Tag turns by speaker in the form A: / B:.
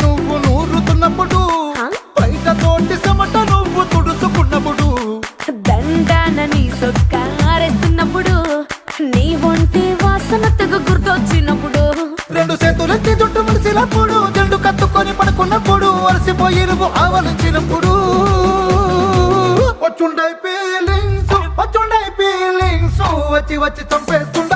A: నువ్వు నూరుతున్నప్పుడు, బయట తోటి చెమట నువ్వు తుడుచుకున్నప్పుడు,
B: దండాన నీ సొక్కారేస్తున్నప్పుడు, నీ ఒంటి వాసన తెగ గుర్తొచ్చినప్పుడు,
A: రెండు చేతులెత్తి జుట్టు ముడిసినప్పుడు, జండు కత్తుకొని పడుకున్నప్పుడు, అలసిపోయి నువ్వు ఆవలించినప్పుడు, వచ్చుండై ఫీలింగ్స్ వచ్చి వచ్చి చంపేస్తు